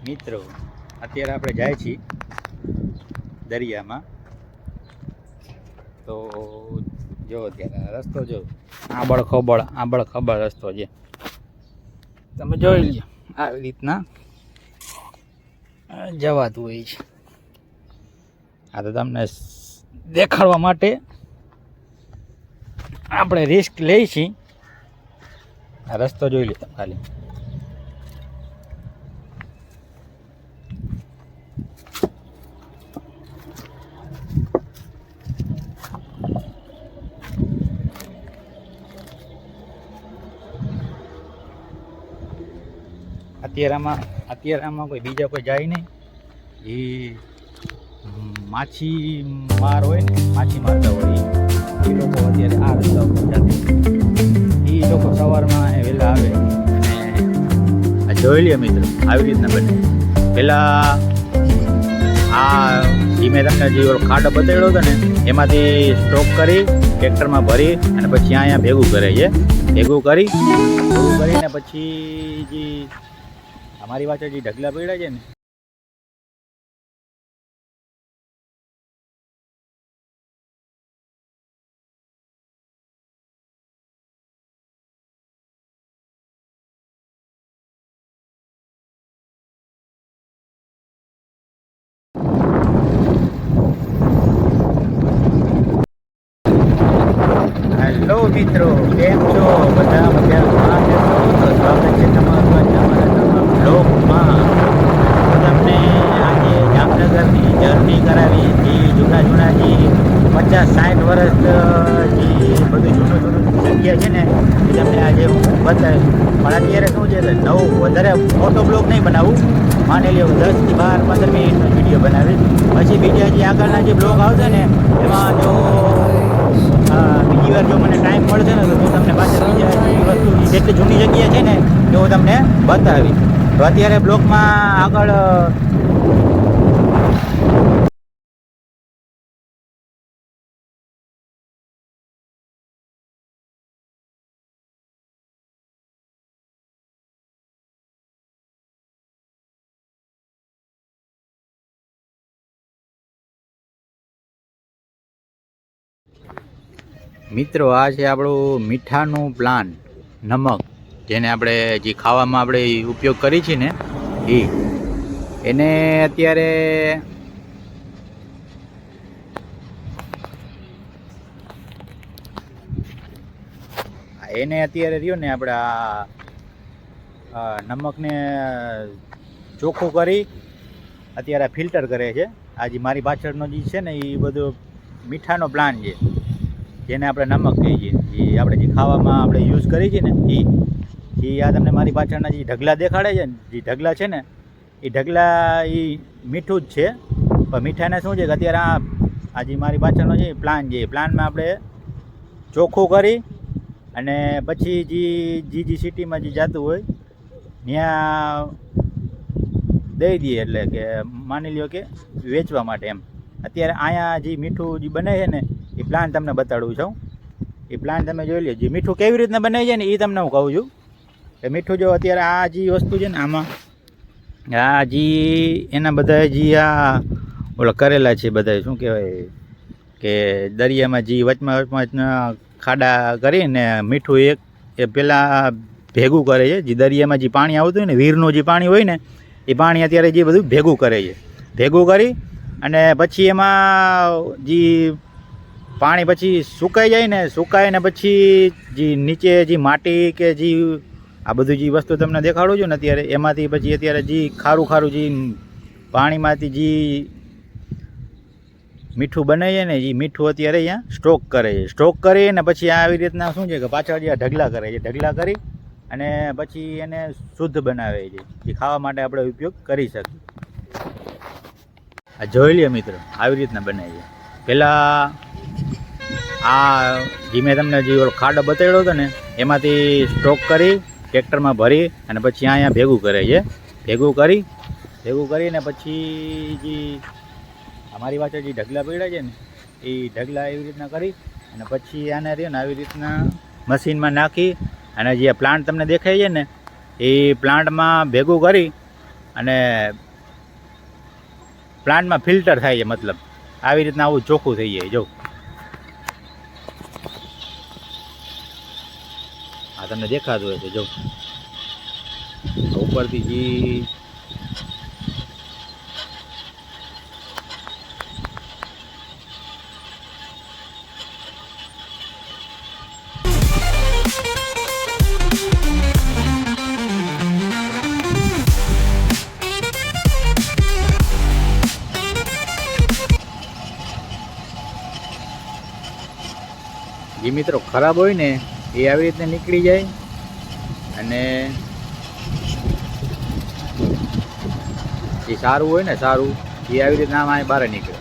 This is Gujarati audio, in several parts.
મિત્રો અત્યારે આપણે જાય છીએ દરિયામાં. તો જો અત્યારે રસ્તો જો આંબળ ખબળ રસ્તો છે, તમે જોઈ લો. આવી રીતના જવાતું હોય છે. આ તો તમને દેખાડવા માટે આપણે રિસ્ક લઈ છીએ. આ રસ્તો જોઈ લો ખાલી. અત્યારે આમાં કોઈ બીજા કોઈ જાય નહીં. એ માછીમાર હોય ને, માછી મારતા હોય એ લોકો અત્યારે આ રસ્તા ઉપર જાતે. એ લોકો સવારમાં વહેલા આવે અને આ જોઈ લે મિત્રો, આવી રીતના બને. પહેલાં આ જે મેં તમને જે ખાડો બતાવ્યો હતો ને, એમાંથી સ્ટોક કરી ટ્રેક્ટરમાં ભરી અને પછી અહીંયા ભેગું કરે છે. ભેગું કરીને પછી જે અમારી પાસે જે ઢગલા પડ્યા છે ને, હેલો મિત્રો, કેમ છો બધા? મજામાં છો? તો સ્વાગત છે તમારું અમારા બ્લોગમાં. તમને આજે જામનગરની જર્ની કરાવી. જે જૂના જે 50-60 વર્ષ જે બધું જૂનું જગ્યા છે ને, એ તમને આજે હું બતાવીશ. પણ અત્યારે શું છે કે નવું વધારે મોટો બ્લોગ નહીં બનાવું. માની લો 10 થી 12-15 મિનિટનો વિડીયો બનાવીશ. પછી બીજા જે આગળના જે બ્લોગ આવશે ને, એમાં જો બીજી વાર જો મને ટાઈમ મળશે ને, તો હું તમને પાછળ બીજા વસ્તુ જેટલી જૂની જગ્યા છે ને, એ હું તમને બતાવીશ. તો અત્યારે બ્લોગમાં આગળ મિત્રો આ છે આપણું મીઠાનું પ્લાન, નમક, જેને આપણે જે ખાવામાં આપણે ઉપયોગ કરીએ છીએ ને, એને અત્યારે રહ્યું ને, આપણે આ નમકને ચોખ્ખું કરી અત્યારે ફિલ્ટર કરે છે. આ જે મારી પાછળનો જે છે ને, એ બધો મીઠાનો પ્લાન છે, જેને આપણે નમક કહીએ છીએ. એ આપણે જે ખાવામાં આપણે યુઝ કરીએ છીએ ને, એ આ તમને મારી પાછળના જે ઢગલા દેખાડે છે ને, જે ઢગલા છે ને, એ ઢગલા એ મીઠું જ છે. પણ મીઠાને શું છે કે અત્યારે આ જે મારી પાછળનો છે પ્લાન છે, એ પ્લાનમાં આપણે ચોખ્ખું કરી અને પછી જે સિટીમાં જે જતું હોય ત્યાં દઈ દઈએ. એટલે કે માની લ્યો કે વેચવા માટે એમ. અત્યારે અહીંયા જે મીઠું જે બને છે ને, એ પ્લાન તમને બતાડું છું. એ પ્લાન તમે જોઈ લો. જે મીઠું કેવી રીતના બને છે ને, એ તમને હું કહું છું. કે મીઠું જો અત્યારે આ જે વસ્તુ છે ને, આમાં આ જે એના બધા જે આ ઓલા કરેલા છે બધા, શું કહેવાય કે દરિયામાં જે વચમાં ખાડા કરીને મીઠું એ પહેલાં ભેગું કરે છે. જે દરિયામાં જે પાણી આવતું હોય ને, વીરનું જે પાણી હોય ને, એ પાણી અત્યારે જે બધું ભેગું કરે છે. ભેગું કરી અને પછી એમાં જે પાણી પછી સુકાઈ જાય ને, સુકાઈને પછી જે નીચે જે માટી કે જે આ બધું જે વસ્તુ તમને દેખાડું છું ને અત્યારે, એમાંથી પછી અત્યારે જે ખારું જે પાણીમાંથી જે મીઠું બને છે ને, એ મીઠું અત્યારે અહીંયા સ્ટોક કરે છે. સ્ટોક કરી અને પછી આવી રીતના શું છે કે પાછળ જે ઢગલા કરે છે, ઢગલા કરી અને પછી એને શુદ્ધ બનાવે છે, જે ખાવા માટે આપણે ઉપયોગ કરી શકીએ. આ જોઈ લે મિત્રો, આવી રીતના બને છે. પહેલાં આ જે મેં તમને જે ખાડો બતાવ્યો હતો ને, એમાંથી સ્ટોક કરી ટ્રેક્ટરમાં ભરી અને પછી અહીંયા ભેગું કરે છે. ભેગું કરીને પછી જે અમારી પાસે જે ઢગલા પડ્યા છે ને, એ ઢગલા એવી રીતના કરી અને પછી આને રહ્યો ને આવી રીતના મશીનમાં નાખી અને જે પ્લાન્ટ તમને દેખાય છે ને, એ પ્લાન્ટમાં ભેગું કરી અને પ્લાન્ટમાં ફિલ્ટર થાય છે, મતલબ આવી રીતના આવું ચોખ્ખું થઈ જાય. જો આ તમને દેખાતું હોય છે, જો ઉપરથી જી જે મિત્રો ખરાબ હોય ને એ આવી રીતે નીકળી જાય અને જે સારું હોય ને સારું એ આવી રીતે આમાં બહાર નીકળે.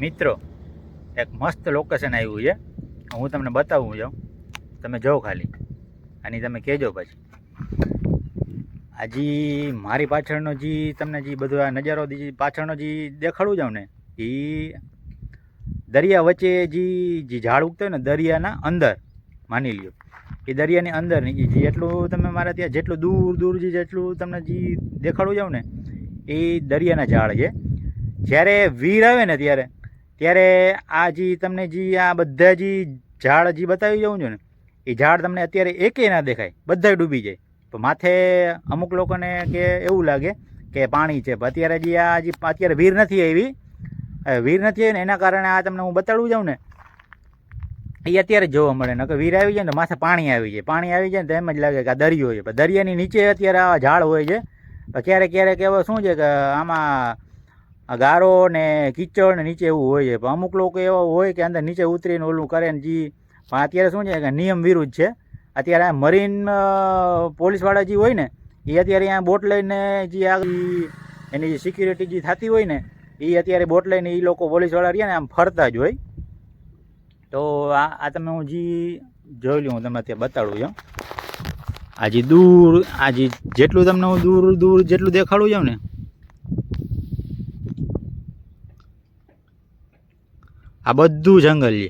મિત્રો એક મસ્ત લોકેશન આવ્યું છે, હું તમને બતાવું જાઉં, તમે જો ખાલી અને તમે કહેજો પછી. આ મારી પાછળનો તમને બધો આ નજારો પાછળનો દેખાડું જાઉં ને એ દરિયા વચ્ચે જે ઝાડ ઉગતા હોય ને દરિયાના અંદર માની લ્યો, એ દરિયાની અંદર જેટલું તમે મારા ત્યાં જેટલું દૂર દૂર જેટલું તમને દેખાડું જાઉં ને એ દરિયાના ઝાડ છે. જ્યારે વીર આવે ને ત્યારે આ તમને આ બધા ઝાડ બતાવી જાઉં છું ને એ ઝાડ તમને અત્યારે એકેય ના દેખાય, બધા ડૂબી જાય. તો માથે અમુક લોકોને કે એવું લાગે કે પાણી છે, અત્યારે અત્યારે વીર નથી આવી ને એના કારણે આ તમને હું બતાડવું જાઉં ને એ અત્યારે જોવા મળે. નકર વીર આવી જાય ને માથે પાણી આવી જાય ને તો એમ જ લાગે કે આ દરિયો છે. પણ દરિયાની નીચે અત્યારે આવા ઝાડ હોય છે. ક્યારેક એવો શું છે કે આમાં ગારો ને કીચડ ને નીચે એવું હોય છે. પણ અમુક લોકો એવા હોય કે અંદર નીચે ઉતરીને ઓલું કરે ને પણ અત્યારે શું છે કે નિયમ વિરુદ્ધ છે. અત્યારે આ મરીન પોલીસવાળા હોય ને એ અત્યારે અહીંયા બોટ લઈને એની જે સિક્યુરિટી થતી હોય ને એ અત્યારે બોટ લઈને એ લોકો પોલીસવાળા રહ્યા ને આમ ફરતા જ હોય. તો આ તમે હું જોઈ લઉં, હું તમને અત્યારે બતાડું છું. દૂર જેટલું તમને હું દૂર જેટલું દેખાડું જાઉં ને આ બધું જંગલ છે,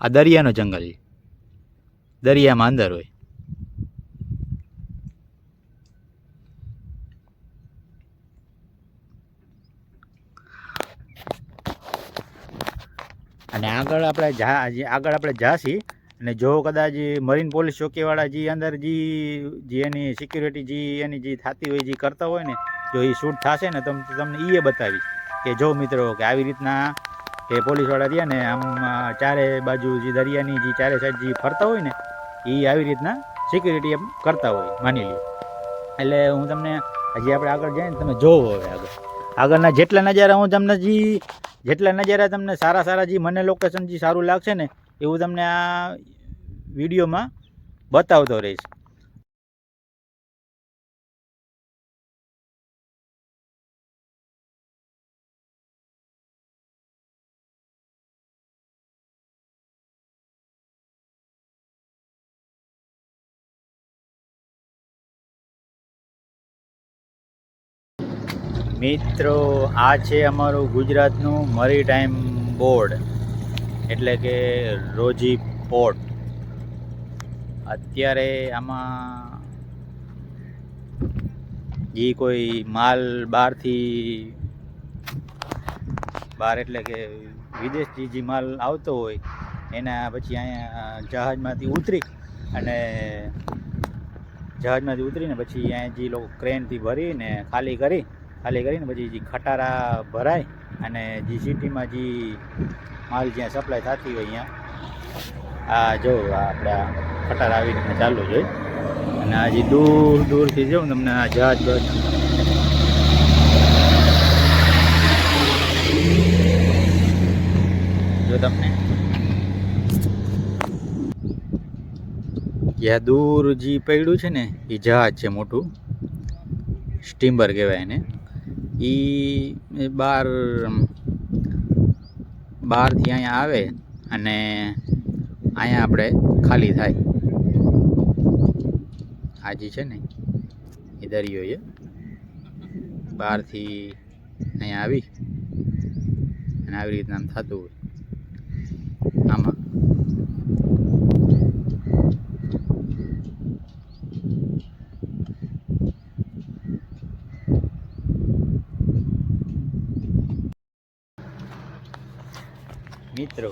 આ દરિયાનો જંગલ છે, દરિયામાં અંદર હોય. અને આગળ આપણે જાસી અને જો કદાચ મરીન પોલીસ ચોકીવાળા અંદર એની સિક્યુરિટી એની થતી હોય કરતા હોય ને જો એ શૂટ થશે ને તો તમને એ બતાવીશ કે જો મિત્રો કે આવી રીતના કે પોલીસવાળા રહ્યા ને આમ ચારે બાજુ દરિયાની ચારે સાઈડ ફરતા હોય ને એ આવી રીતના સિક્યુરિટી એમ કરતા હોય માની લો. એટલે હું તમને આપણે આગળ જઈએ ને તમે જોવો હવે આગળના જેટલા નજારા હું તમને જેટલા નજારા તમને સારા મને લોકેશન સારું લાગશે ને એવું તમને આ વિડીયોમાં બતાવતો રહીશ. મિત્રો આ છે અમારું ગુજરાતનું મરીટાઈમ બોર્ડ એટલે કે રોજી પોર્ટ. અત્યારે આમાં કોઈ માલ બહાર એટલે કે વિદેશથી માલ આવતો હોય એના પછી અહીંયા જહાજમાંથી ઉતરીને પછી અહીંયા લોકો ક્રેનથી ભરીને ખાલી કરીને પછી ખટારા ભરાય અને સિટીમાં માલ જ્યાં સપ્લાય થતી હોય અહીંયા આ જો આપણે ખટારા આવી રીતના ચાલુ જ હોય. અને આ દૂરથી જોઉં તમને આ જહાજ જો તમને જ્યાં દૂર પડ્યું છે ને એ જહાજ છે, મોટું સ્ટીમર કહેવાય એને. એ બહારથી અહીંયા આવે અને અહીંયા આપણે ખાલી થાય આ જે છે ને એ દરિયો છે. બહારથી અહીંયા આવી અને આવી રીતના આમ થતું હોય આમાં. મિત્રો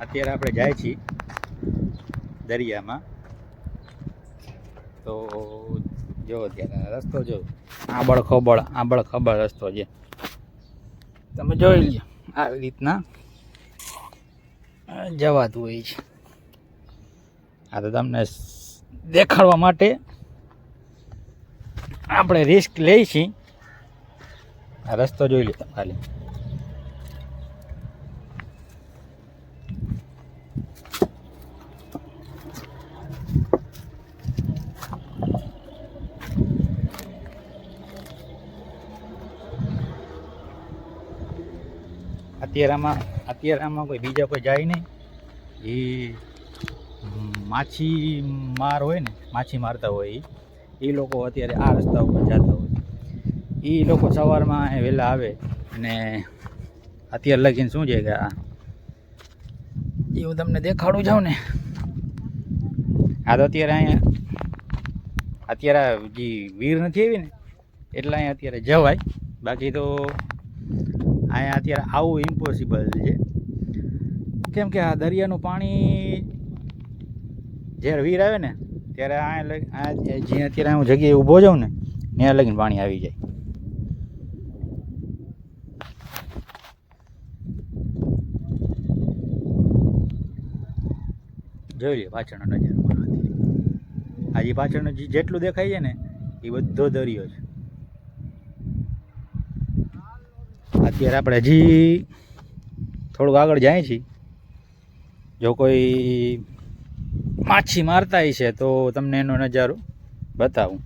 અત્યારે આપણે જાય છીએ દરિયામાં. તો જો અત્યારે રસ્તો જો આંબળ ખબળ રસ્તો છે, તમે જોઈ લો. આવી રીતના જવાતું હોય છે. આ તો તમને દેખાડવા માટે આપણે રિસ્ક લઈ છીએ. આ રસ્તો જોઈ લો તમે ખાલી. અત્યારે આમાં કોઈ બીજા કોઈ જાય નહીં. એ માછીમાર હોય ને, માછી મારતા હોય એ લોકો અત્યારે આ રસ્તા ઉપર જતા હોય. એ લોકો સવારમાં વહેલા આવે અને અત્યારે લગીને શું છે કે આ એ હું તમને દેખાડું જાઉં ને. આ તો અત્યારે જે વીર નથી આવી ને એટલે અહીંયા અત્યારે જવાય. બાકી તો અહીંયા અત્યારે આવું ઇમ્પોસિબલ છે. કેમ કે આ દરિયાનું પાણી જ્યારે વીર આવે ને ત્યારે જ્યાં અત્યારે હું જગ્યાએ ઊભો જાઉં ને ત્યાં લગીને પાણી આવી જાય. જોઈ લે પાછળનો નજારો મારવાથી. આજે પાછળનું જેટલું દેખાય છે ને એ બધો દરિયો છે. અત્યારે આપણે હજી થોડુંક આગળ જાય છીએ. જો કોઈ માછી મારતા છે તો તમને એનો નજારો બતાવું.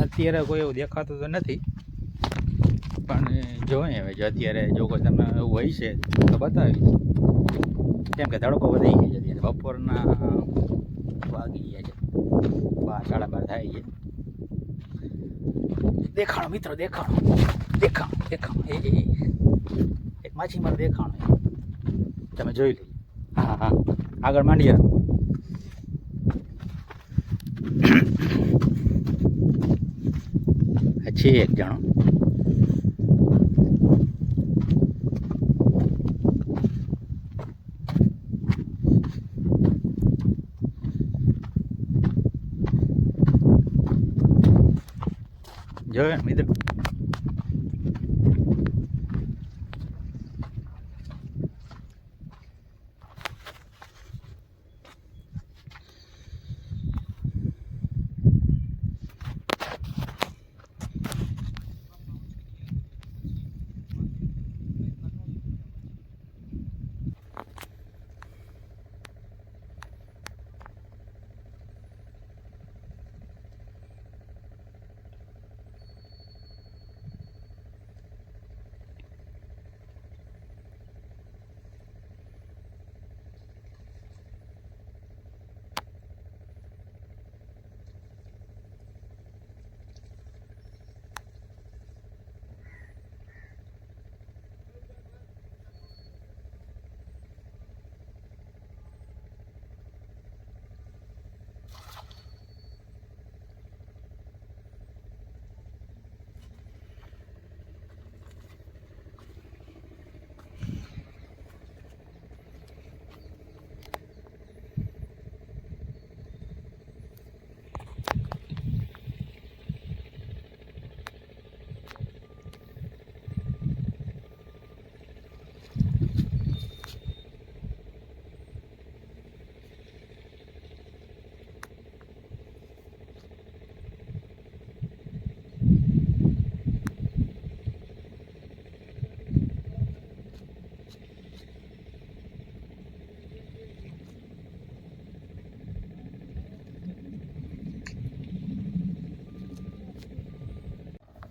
અત્યારે કોઈ એવું દેખાતું તો નથી, પણ જોઈએ હવે જો અત્યારે જો કોઈ તમે એવું હોય છે તો બતાવી. કેમ કે તડકો વધી ગયો છે. અત્યારે બપોરના વાગી ગયા છે 12, 12:30 થાય છે. દેખાણો મિત્રો, દેખાણો એ એક માછીમાર દેખાણો તમે જોઈ લો. હા આગળ માંડીએ. છે એક જણો. જોયો મિત્રો.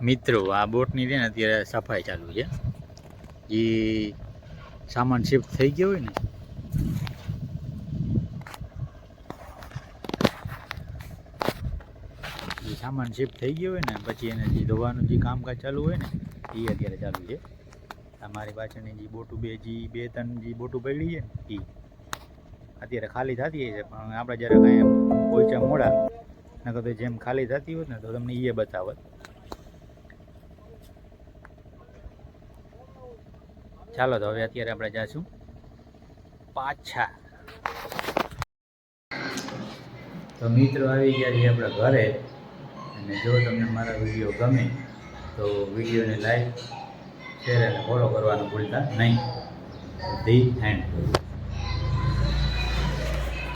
મિત્રો આ બોટની છે ને અત્યારે સફાઈ ચાલુ છે. જે સામાન શિફ્ટ થઈ ગયો હોય ને સામાન શિફ્ટ થઈ ગયો હોય ને પછી એને જે ધોવાનું જે કામકાજ ચાલુ હોય ને એ અત્યારે ચાલુ છે. અમારી પાછળની જે બોટું બે ત્રણ જે બોટું પડી છે ને એ અત્યારે ખાલી થતી છે. પણ આપણે જ્યારે કાંઈ પહોંચ્યા મોડા નકર તો જેમ ખાલી થતી હોત ને તો તમને એ બતાવત. ચાલો તો હવે અત્યારે આપણે જાશું પાછા. તો મિત્રો આવી ગયા છીએ આપણા ઘરે. અને જો તમને મારા વિડીયો ગમે તો વિડીયોને લાઈક શેર અને ફોલો કરવાનું ભૂલતા નહીં. The end.